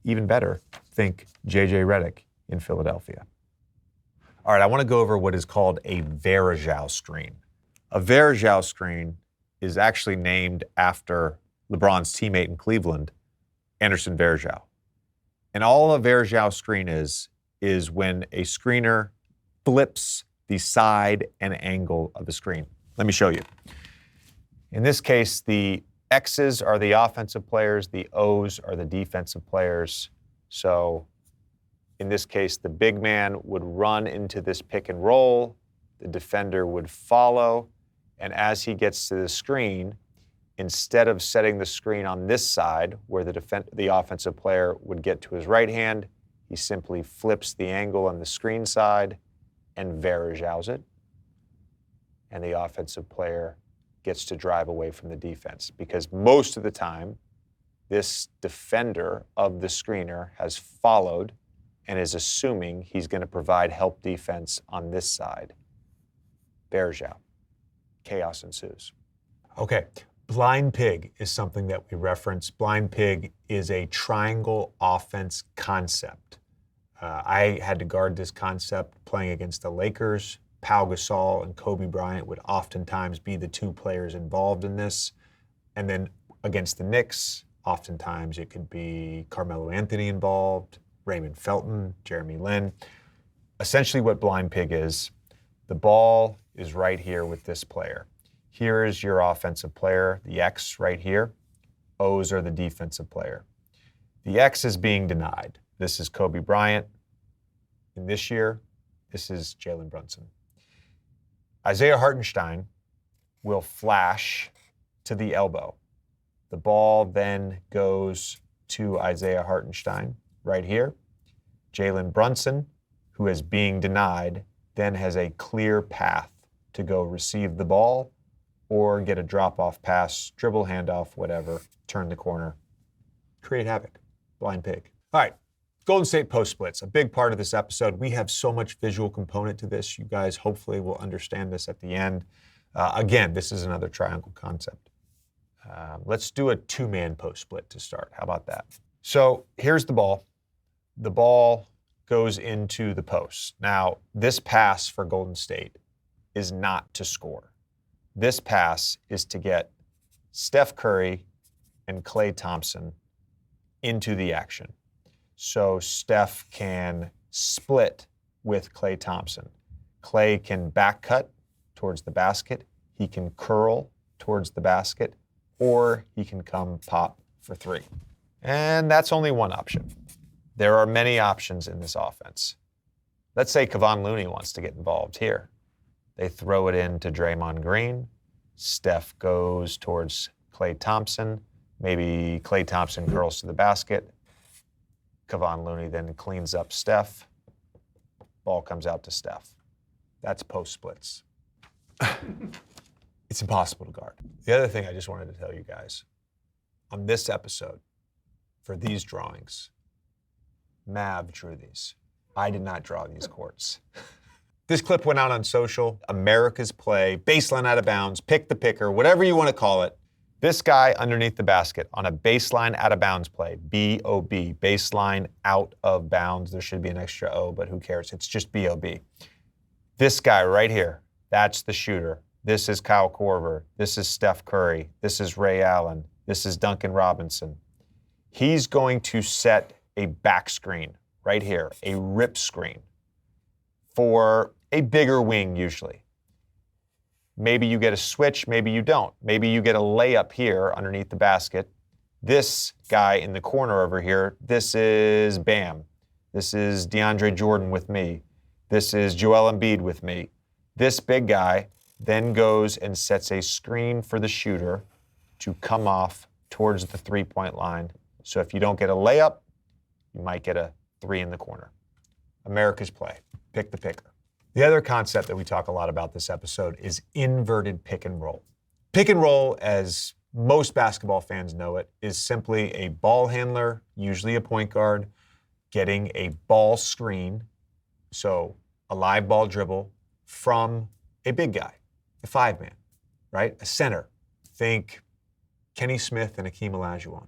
even better, think J.J. Redick in Philadelphia. All right, I want to go over what is called a Vergeaux screen. A Vergeaux screen is actually named after LeBron's teammate in Cleveland, Anderson Vergeaux. And all a Vergeaux screen is when a screener flips the side and angle of the screen. Let me show you. In this case, the X's are the offensive players, the O's are the defensive players. So in this case, the big man would run into this pick and roll, the defender would follow, and as he gets to the screen, instead of setting the screen on this side where the offensive player would get to his right hand, he simply flips the angle on the screen side and Vergeaux it, and the offensive player gets to drive away from the defense, because most of the time, this defender of the screener has followed and is assuming he's going to provide help defense on this side. Vergeaux. Chaos ensues. Okay, blind pig is something that we reference. Blind pig is a triangle offense concept. I had to guard this concept playing against the Lakers. Pau Gasol and Kobe Bryant would oftentimes be the two players involved in this. And then against the Knicks, oftentimes it could be Carmelo Anthony involved, Raymond Felton, Jeremy Lin. Essentially what blind pig is, the ball is right here with this player. Here is your offensive player, the X right here. O's are the defensive player. The X is being denied. This is Kobe Bryant. In this year, this is Jalen Brunson. Isaiah Hartenstein will flash to the elbow. The ball then goes to Isaiah Hartenstein right here. Jalen Brunson, who is being denied, then has a clear path to go receive the ball or get a drop-off pass, dribble, handoff, whatever, turn the corner, create havoc. Blind pig. All right. Golden State post splits, a big part of this episode. We have so much visual component to this. You guys hopefully will understand this at the end. Again, this is another triangle concept. Let's do a two-man post split to start. How about that? So here's the ball. The ball goes into the post. Now, this pass for Golden State is not to score. This pass is to get Steph Curry and Klay Thompson into the action. So Steph can split with Klay Thompson. Klay can back cut towards the basket. He can curl towards the basket, or he can come pop for three. And that's only one option. There are many options in this offense. Let's say Kevon Looney wants to get involved here. They throw it in to Draymond Green. Steph goes towards Klay Thompson. Maybe Klay Thompson curls to the basket. Kevon Looney then cleans up Steph. Ball comes out to Steph. That's post splits. It's impossible to guard. The other thing I just wanted to tell you guys, on this episode, for these drawings, Mav drew these. I did not draw these courts. This clip went out on social. America's play, baseline out of bounds, pick the picker, whatever you want to call it. This guy underneath the basket on a baseline out of bounds play, B-O-B, baseline out of bounds. There should be an extra O, but who cares? It's just B-O-B. This guy right here, that's the shooter. This is Kyle Korver. This is Steph Curry. This is Ray Allen. This is Duncan Robinson. He's going to set a back screen right here, a rip screen for a bigger wing usually. Maybe you get a switch, maybe you don't. Maybe you get a layup here underneath the basket. This guy in the corner over here, this is Bam. This is DeAndre Jordan with me. This is Joel Embiid with me. This big guy then goes and sets a screen for the shooter to come off towards the three-point line. So if you don't get a layup, you might get a three in the corner. America's play. Pick the picker. The other concept that we talk a lot about this episode is inverted pick and roll. Pick and roll, as most basketball fans know it, is simply a ball handler, usually a point guard, getting a ball screen, so a live ball dribble, from a big guy, a five-man, right? A center. Think Kenny Smith and Akeem Olajuwon.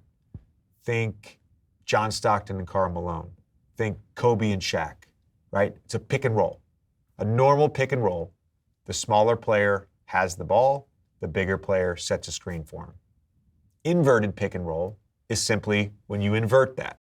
Think John Stockton and Karl Malone. Think Kobe and Shaq, right? It's a pick and roll. A normal pick and roll, the smaller player has the ball, the bigger player sets a screen for him. Inverted pick and roll is simply when you invert that.